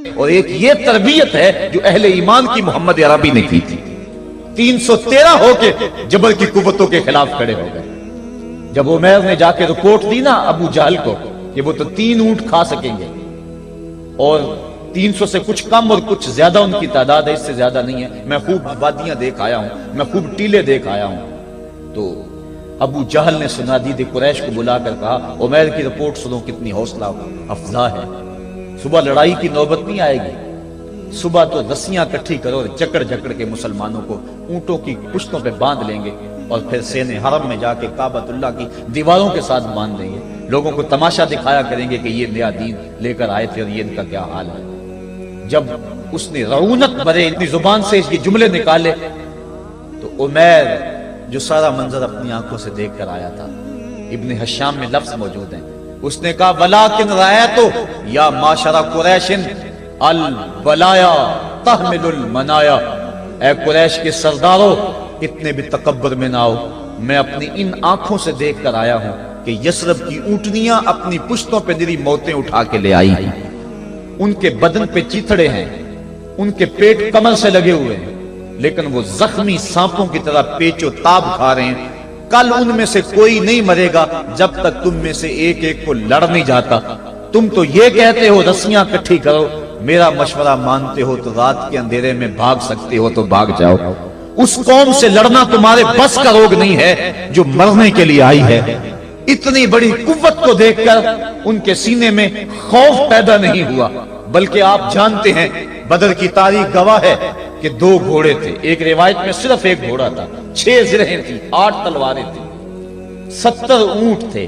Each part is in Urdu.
اور ایک یہ تربیت ہے جو اہل ایمان کی محمد عربی نے کی تھی. 313 ہو کے جبل کی قوتوں کے خلاف کھڑے ہو گئے. جب عمیر نے جا کے رپورٹ دی نا ابو جہل کو کہ وہ تو 3 اونٹ کھا سکیں گے اور 300 سے کچھ کم اور کچھ زیادہ ان کی تعداد ہے، اس سے زیادہ نہیں ہے، میں خوب وادیاں دیکھ آیا ہوں، میں خوب ٹیلے دیکھ آیا ہوں. تو ابو جہل نے سنادید قریش کو بلا کر کہا عمیر کی رپورٹ سنو کتنی حوصلہ افزا ہے. صبح لڑائی کی نوبت نہیں آئے گی، صبح تو رسیاں کٹھی کرو اور جکڑ جکڑ کے مسلمانوں کو اونٹوں کی پشتوں پہ باندھ لیں گے اور پھر سین حرم میں جا کے کعبۃ اللہ کی دیواروں کے ساتھ باندھ دیں گے. لوگوں کو تماشا دکھایا کریں گے کہ یہ نیا دین لے کر آئے تھے اور یہ ان کا کیا حال ہے. جب اس نے رعونت بھرے اپنی زبان سے یہ جملے نکالے تو عمیر جو سارا منظر اپنی آنکھوں سے دیکھ کر آیا تھا، ابن حشام میں لفظ موجود ہیں، اس نے کہا وَلَٰكِنْ رَأَيْتُ یا معشر قریش البلایا تحمل المنایا. اے قریش کے سرداروں اتنے بھی تکبر میں نہ آؤ، میں اپنی ان آنکھوں سے دیکھ کر آیا ہوں کہ یثرب کی اونٹنیاں اپنی پشتوں پہ نری موتیں اٹھا کے لے آئی ہیں. ان کے بدن پہ چیتھڑے ہیں، ان کے پیٹ کمر سے لگے ہوئے ہیں، لیکن وہ زخمی سانپوں کی طرح پیچ و تاب کھا رہے ہیں. کل ان میں سے کوئی نہیں مرے گا جب تک تم میں سے ایک ایک کو لڑ نہیں جاتا. تم تو یہ کہتے ہو رسیاں کٹھی کرو، میرا مشورہ مانتے ہو تو رات کے اندھیرے میں بھاگ سکتے ہو تو بھاگ جاؤ. اس قوم سے لڑنا تمہارے بس کا روگ نہیں ہے جو مرنے کے لیے آئی ہے. اتنی بڑی قوت کو دیکھ کر ان کے سینے میں خوف پیدا نہیں ہوا، بلکہ آپ جانتے ہیں بدر کی تاریخ گواہ ہے کہ 2 گھوڑے تھے. ایک روایت میں صرف ایک گھوڑا تھا، 6 زرہیں تھی، 8 تلواریں تھیں، 70 اونٹ تھے،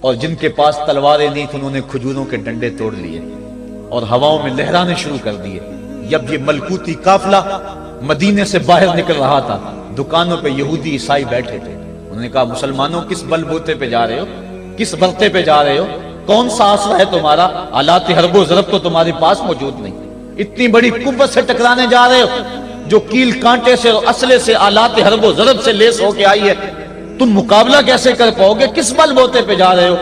اور جن کے پاس تلواریں نہیں تھیں انہوں نے کھجوروں کے ڈنڈے توڑ لیے اور ہواؤں میں لہرانے شروع کر دیے. جب یہ ملکوتی قافلہ مدینے سے باہر نکل رہا تھا، دکانوں پہ یہودی عیسائی بیٹھے تھے. انہوں نے کہا مسلمانوں کس بل بوتے پہ جا رہے ہو، کس برتے پہ جا رہے ہو، کون سا آسرا ہے تمہارا، آلات حرب و ضرب تو تمہارے پاس موجود نہیں، اتنی بڑی قوت سے ٹکرانے جا رہے ہو جو کیل کانٹے سے اور اسلحے سے آلات حرب و ضرب سے لیس ہو کے آئی ہے، تم مقابلہ کیسے کر پاؤ گے، کس بل بوتے پہ جا رہے ہو.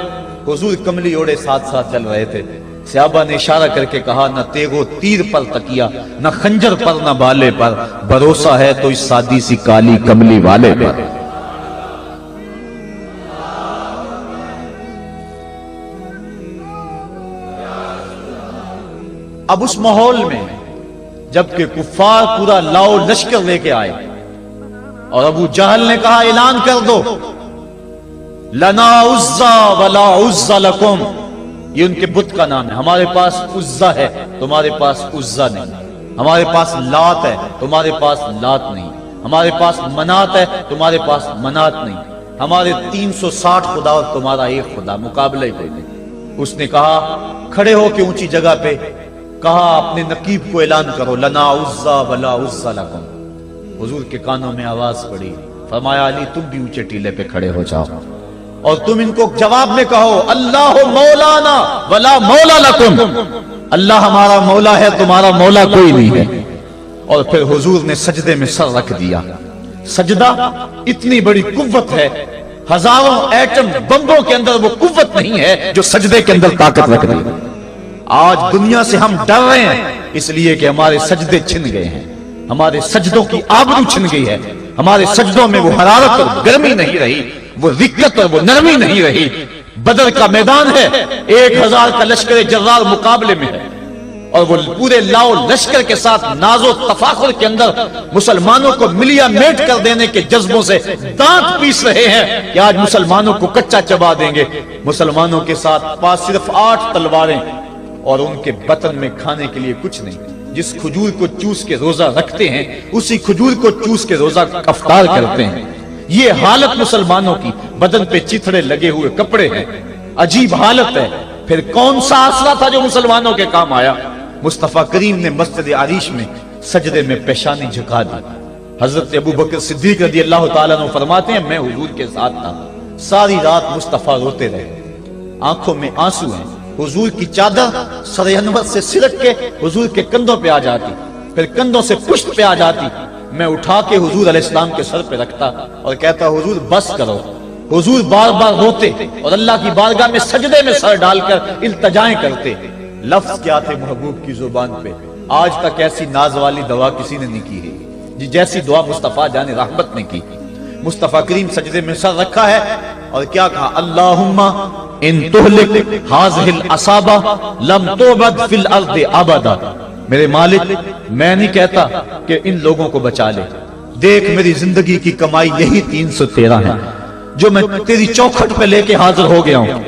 حضور کملی اوڑے ساتھ ساتھ چل رہے تھے. صحابہ نے اشارہ کر کے کہا نہ تیغ و تیر پر تکیا، نہ خنجر پر نہ بالے پر، بھروسہ ہے تو اس سادی سی کالی کملی والے پر. اب اس ماحول میں جبکہ کفار پورا لاؤ لشکر لے کے آئے اور ابو جہل نے کہا اعلان کر دو لنا عزا ولا عزا لکم، یہ ان کے بت کا نام ہے. ہمارے پاس عزا ہے تمہارے پاس عزا نہیں، ہمارے پاس لات ہے تمہارے پاس لات نہیں، ہمارے پاس منات ہے تمہارے پاس منات نہیں، ہمارے 360 خدا اور تمہارا ایک خدا، مقابلہ ہی کوئی نہیں. اس نے کہا کھڑے ہو کے اونچی جگہ پہ کہا اپنے نقیب کو اعلان کرو لنا عزا ولا عزا لکم. حضور کے کانوں میں آواز پڑی، فرمایا علی تم بھی اونچے ٹیلے پہ کھڑے ہو جاؤ اور تم ان کو جواب میں کہو اللہ مولانا ولا مولا لکم، اللہ ہمارا مولا ہے تمہارا مولا کوئی نہیں ہے. اور پھر حضور نے سجدے میں سر رکھ دیا. سجدہ اتنی بڑی قوت ہے، ہزاروں ایٹم بمبوں کے اندر وہ قوت نہیں ہے جو سجدے کے اندر طاقت رکھ دی. آج دنیا سے ہم ڈر رہے ہیں اس لیے کہ ہمارے سجدے چھن گئے ہیں، ہمارے سجدوں کی آبرو چھن گئی ہے، ہمارے سجدوں میں وہ حرارت اور گرمی نہیں رہی، وہ رقت اور وہ نرمی نہیں رہی. بدر کا میدان ہے، 1000 کا لشکر جرار مقابلے میں ہے اور وہ پورے لاؤ لشکر کے ساتھ ناز و تفاخر کے اندر مسلمانوں کو ملیا میٹ کر دینے کے جذبوں سے دانت پیس رہے ہیں کہ آج مسلمانوں کو کچا چبا دیں گے. مسلمانوں کے ساتھ پاس صرف 8 تلواریں اور ان کے بطن میں کھانے کے لیے کچھ نہیں. جس کھجور کو چوس کے روزہ رکھتے ہیں اسی کھجور کو چوس کے روزہ افطار کرتے ہیں. یہ حالت مسلمانوں کی، بدن پہ چتھڑے لگے ہوئے کپڑے ہیں، عجیب حالت ہے. پھر کون سا آسرا تھا جو مسلمانوں کے کام آیا؟ مصطفیٰ کریم نے مسجد عریش میں سجدے میں پیشانی جھکا دی. حضرت ابو بکر صدیق رضی اللہ تعالیٰ عنہ فرماتے ہیں میں حضور کے ساتھ تھا، ساری رات مصطفیٰ روتے رہے، آنکھوں میں آنسو ہیں. حضور کی چادر سر انور سے سلٹ کے حضور کے کندھوں پہ آ جاتی، پھر کندھوں سے پشت پہ آ جاتی. میں اٹھا کے حضور علیہ السلام کے سر پہ رکھتا اور کہتا حضور بس کرو. حضور بار بار روتے اور اللہ کی بارگاہ میں سجدے میں سر ڈال کر التجائیں کرتے. لفظ کیا تھے محبوب کی زبان پہ، آج تک ایسی ناز والی دعا کسی نے نہیں کی ہے جی جیسی دعا مصطفیٰ جان رحمت نے کی۔ مصطفیٰ کریم سجدے میں سر رکھا ہے اور کیا کہا، اللہم ان تہلک ہذہ العصابہ لم تعبد فی الارض ابدا۔ میرے مالک میں نہیں کہتا کہ ان لوگوں کو بچا لے، دیکھ میری زندگی کی کمائی یہی 313 ہے جو میں تیری چوکھٹ پہ لے کے حاضر ہو گیا ہوں۔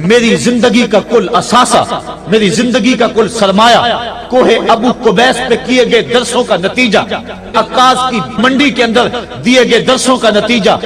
میری زندگی کا کل اثاثہ، میری زندگی کا کل سرمایہ کوہ ابو قبیس پہ کیے گئے درسوں کا نتیجہ، عکاظ کی منڈی کے اندر دیے گئے درسوں کا نتیجہ،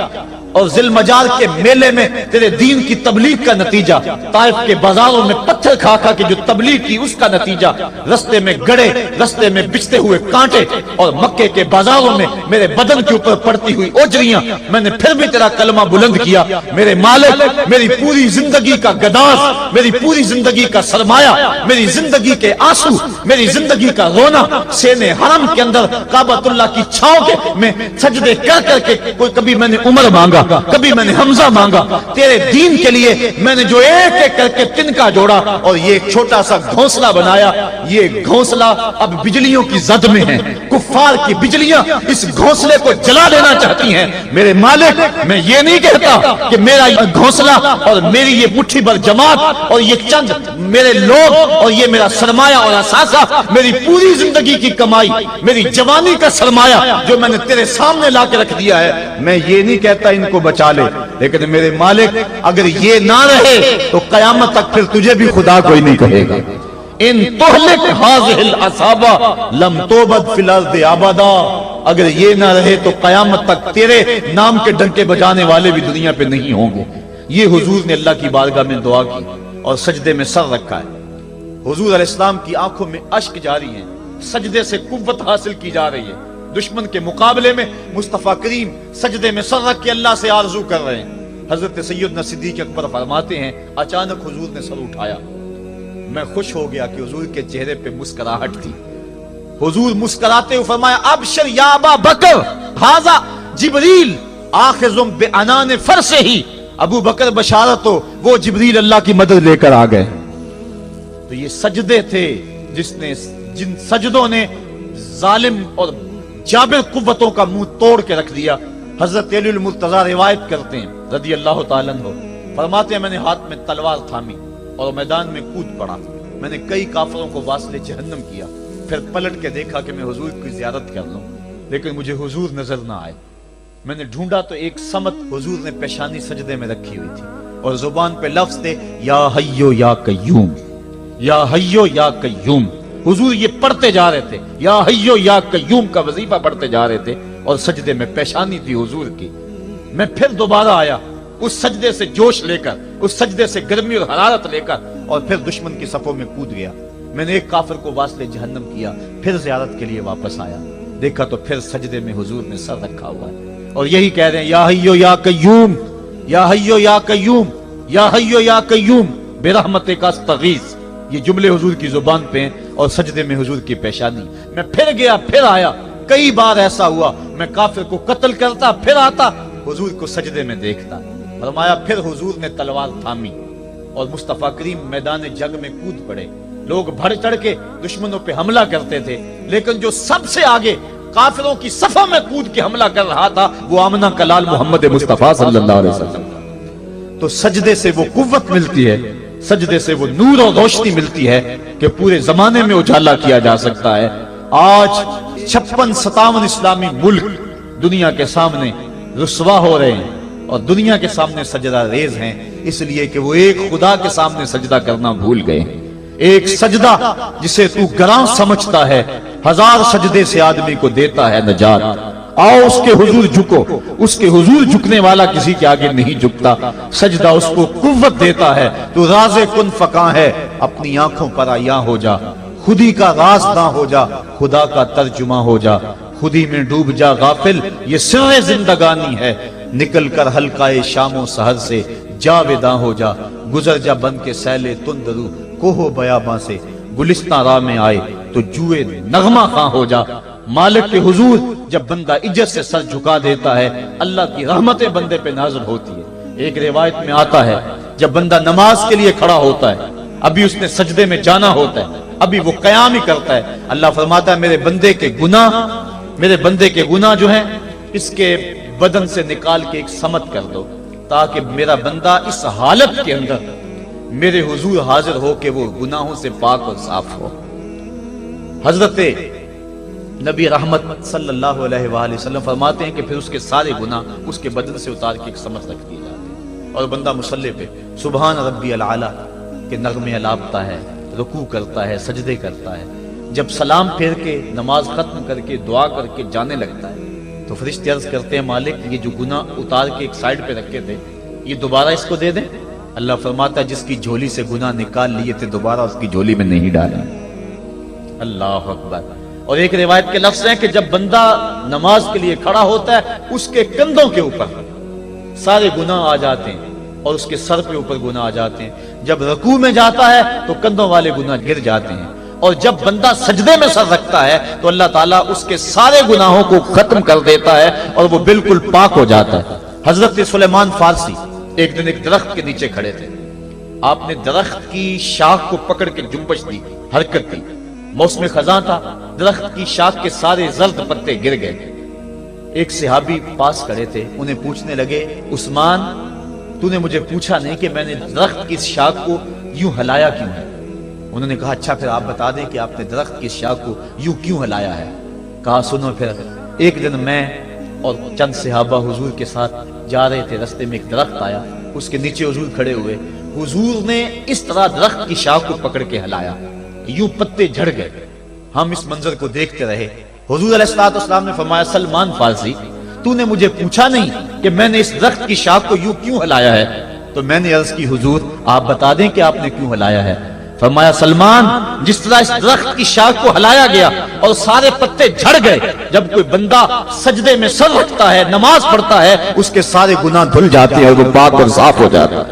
اور ذی المجال کے میلے میں تیرے دین کی تبلیغ کا نتیجہ، طائف کے بازاروں میں پتھر کھا کھا کے جو تبلیغ کی اس کا نتیجہ، رستے میں گڑے، رستے میں بچتے ہوئے کانٹے، اور مکے کے بازاروں میں میرے بدن کے اوپر پڑتی ہوئی اوجریاں، میں نے پھر بھی تیرا کلمہ بلند کیا۔ میرے مالک میری پوری زندگی کا گداز، میری پوری زندگی کا سرمایہ، میری زندگی کے آنسو، میری زندگی کا رونا سینے حرم کے اندر کعبۃ اللہ کی چھاؤں کے میں سجدے کر کر کے، کوئی کبھی میں نے عمر مانگا، کبھی میں نے حمزہ مانگا، تیرے دین کے لیے میں نے جو ایک ایک کر کے تنکا جوڑا اور یہ ایک چھوٹا سا گھونسلہ بنایا، یہ گھونسلہ اب بجلیوں کی زد میں ہے، کفار کی بجلیاں اس گھونسلے کو جلا دینا چاہتی ہیں۔ میرے مالک میں یہ نہیں کہتا کہ میرا یہ گھونسلہ اور میری یہ مٹھی بھر جماعت اور یہ چند میرے لوگ اور یہ میرا سرمایہ اور اثاثہ، میری پوری زندگی کی کمائی، میری جوانی کا سرمایہ جو میں نے تیرے سامنے لا کے رکھ دیا ہے، میں یہ نہیں کہتا ان کو بچا لے، لیکن میرے مالک اگر یہ نہ رہے تو قیامت تک پھر تجھے بھی خدا کوئی نہیں کہے گا۔ ان تہلک ہذہ العصابہ لم تعبد فی الارض ابدا، اگر یہ نہ رہے تو قیامت تک تیرے نام کے ڈنکے بجانے والے بھی دنیا پہ نہیں ہوں گے۔ یہ حضور نے اللہ کی بارگاہ میں دعا کی اور سجدے میں سر رکھا ہے۔ حضور علیہ السلام کی آنکھوں میں اشک جاری ہیں، سجدے سے قوت حاصل کی جا رہی ہے۔ دشمن کے مقابلے میں مصطفیٰ کریم سجدے میں سر رکھ کے اللہ سے آرزو کر رہے ہیں۔ حضرت سیدنا صدیق اکبر فرماتے ہیں، اچانک حضور نے سر اٹھایا، میں خوش ہو گیا کہ حضور کے چہرے پہ مسکراہٹ تھی۔ حضور مسکراتے ہوئے فرمایا، ابشر یا ابا بکر ھذا جبریل آخذ بعنان فرسہ، ابو بکر بشارت ہو، وہ جبریل اللہ کی مدد لے کر آ گئے۔ تو یہ سجدے تھے جن سجدوں نے ظالم اور جابر قوتوں کا منہ توڑ کے رکھ دیا۔ حضرت علی المرتضی روایت کرتے ہیں رضی اللہ تعالیٰ عنہ، فرماتے ہیں میں نے ہاتھ میں تلوار تھامی اور میدان میں کود پڑا، میں نے کئی کافروں کو واصل جہنم کیا، پھر پلٹ کے دیکھا کہ میں حضور کی زیارت کر لوں، لیکن مجھے حضور نظر نہ آئے۔ میں نے ڈھونڈا تو ایک سمت حضور نے پیشانی سجدے میں رکھی ہوئی تھی اور زبان پہ لفظ تھے، یا حیو یا قیوم، یا حیو یا قیوم۔ حضور یہ پڑھتے جا رہے تھے، یا حیو یا قیوم کا وظیفہ پڑھتے جا رہے تھے اور سجدے میں پیشانی تھی حضور کی۔ میں پھر دوبارہ آیا اس سجدے سے جوش لے کر، اس سجدے سے گرمی اور حرارت لے کر، اور پھر دشمن کی صفوں میں کود گیا۔ میں نے ایک کافر کو واصل جہنم کیا، پھر زیارت کے لیے واپس آیا، دیکھا تو پھر سجدے میں حضور نے سر رکھا ہوا ہے اور یہی کہہ رہے ہیں، یا حیو یا قیوم، یا حیو یا قیوم، یا حیو یا قیوم برحمتک استغیث۔ یہ جملے حضور کی زبان پہ ہیں اور سجدے میں حضور کی پیشانی۔ میں پھر گیا، پھر آیا، کئی بار ایسا ہوا میں کافر کو قتل کرتا، پھر آتا حضور کو سجدے میں دیکھتا۔ فرمایا پھر حضور نے تلوار تھامی اور مصطفیٰ کریم میدان جنگ میں کود پڑے۔ لوگ بڑھ چڑھ کے دشمنوں پہ حملہ کرتے تھے، لیکن جو سب سے آگے کافروں کی صفوں میں کود کے حملہ کر رہا تھا وہ آمنہ کا لال محمد مصطفیٰ صلی اللہ علیہ وسلم۔ تو سجدے سے وہ قوت ملتی ہے، سجدے سے وہ نور اور روشنی ملتی ہے کہ پورے زمانے میں اجالا کیا جا سکتا ہے۔ آج 56-57 اسلامی ملک دنیا کے سامنے رسوا ہو رہے ہیں اور دنیا کے سامنے سجدہ ریز ہیں، اس لیے کہ وہ ایک خدا کے سامنے سجدہ کرنا بھول گئے ہیں۔ ایک سجدہ جسے تو گراں سمجھتا ہے 1000 سجدے سے آدمی کو دیتا ہے نجات۔ آؤ اس کے حضور جھکو، اس کے حضور جھکنے والا کسی کے آگے نہیں جھکتا۔ سجدہ اس کو قوت دیتا ہے، تو راز کن فکاں ہے، اپنی آنکھوں پر عیاں ہو جا، خودی کا راز نہ ہو جا، خدا کا ترجمہ ہو جا، خودی میں ڈوب جا غافل، یہ سر زندگانی ہے، نکل کر حلقہ شام و سحر سے جاویداں ہو جا، گزر جا بن کے سیلے تندرو کوہ بیاباں سے، گلستان راہ میں آئے تو جوئے نغمہ خواں ہو جا۔ مالک کے حضور جب بندہ عزت سے سر جھکا دیتا ہے، اللہ کی رحمتیں بندے پہ نازل ہوتی ہے۔ ایک روایت میں آتا ہے جب بندہ نماز کے لیے کھڑا ہوتا ہے، ابھی اس نے سجدے میں جانا ہوتا ہے، ابھی وہ قیام ہی کرتا ہے، اللہ فرماتا ہے میرے بندے کے گناہ جو ہیں اس کے بدن سے نکال کے ایک سمت کر دو، تاکہ میرا بندہ اس حالت کے اندر میرے حضور حاضر ہو کہ وہ گناہوں سے پاک اور صاف ہو۔ حضرت نبی رحمت صلی اللہ علیہ وآلہ وسلم فرماتے ہیں کہ پھر اس کے سارے گناہ اس کے بدن سے اتار کے ایک سمت رکھ دیے جاتے ہیں، اور بندہ مصلی پہ سبحان ربی العالی کے نغمے الاپتا ہے، رکوع کرتا ہے، سجدے کرتا ہے، جب سلام پھیر کے نماز ختم کر کے دعا کر کے جانے لگتا ہے تو فرشتے عرض کرتے ہیں مالک یہ جو گناہ اتار کے ایک سائیڈ پہ رکھے تھے یہ دوبارہ اس کو دے دیں؟ اللہ فرماتا ہے جس کی جھولی سے گناہ نکال لیے تھے دوبارہ اس کی جھولی میں نہیں ڈالیں۔ اللہ اکبر۔ اور ایک روایت کے لفظ ہیں کہ جب بندہ نماز کے لیے کھڑا ہوتا ہے اس کے کندھوں کے اوپر سارے گناہ آ جاتے ہیں اور اس کے سر پہ اوپر گناہ آ جاتے ہیں، جب رکوع میں جاتا ہے تو کندھوں والے گناہ گر جاتے ہیں، اور جب بندہ سجدے میں سر رکھتا ہے تو اللہ تعالیٰ اس کے سارے گناہوں کو ختم کر دیتا ہے اور وہ بالکل پاک ہو جاتا ہے۔ حضرت سلیمان فارسی ایک دن ایک درخت کے نیچے کھڑے تھے، آپ نے درخت کی شاخ کو پکڑ کے جنبش دی، حرکت دی، موسم خزاں تھا، درخت کی شاخ کے سارے زرد پتے گر گئے۔ ایک صحابی پاس کھڑے تھے، انہیں پوچھنے لگے عثمان تو نے مجھے پوچھا نہیں کہ میں نے درخت کی شاخ کو یوں ہلایا کیوں ہے؟ انہوں نے کہا اچھا پھر آپ بتا دیں کہ آپ نے درخت کی شاخ کو یوں کیوں ہلایا ہے؟ کہا سنو پھر ایک دن میں اور چند صحابہ حضور کے ساتھ جا رہے تھے، رستے میں ایک درخت آیا، اس کے نیچے حضور کھڑے ہوئے، حضور نے اس طرح درخت کی شاخ کو پکڑ کے ہلایا، یوں پتے جھڑ گئے، ہم اس منظر کو دیکھتے رہے۔ حضور علیہ السلام نے فرمایا سلمان فارسی تو نے مجھے پوچھا نہیں کہ میں نے اس درخت کی شاخ کو یوں کیوں ہلایا ہے؟ تو میں نے عرض کی حضور آپ بتا دیں کہ آپ نے کیوں ہلایا ہے؟ فرمایا سلمان جس طرح اس درخت کی شاخ کو ہلایا گیا اور سارے پتے جھڑ گئے، جب کوئی بندہ سجدے میں سر رکھتا ہے، نماز پڑھتا ہے، اس کے سارے گناہ دھل جاتے ہیں اور وہ پاک اور صاف ہو جاتا ہے۔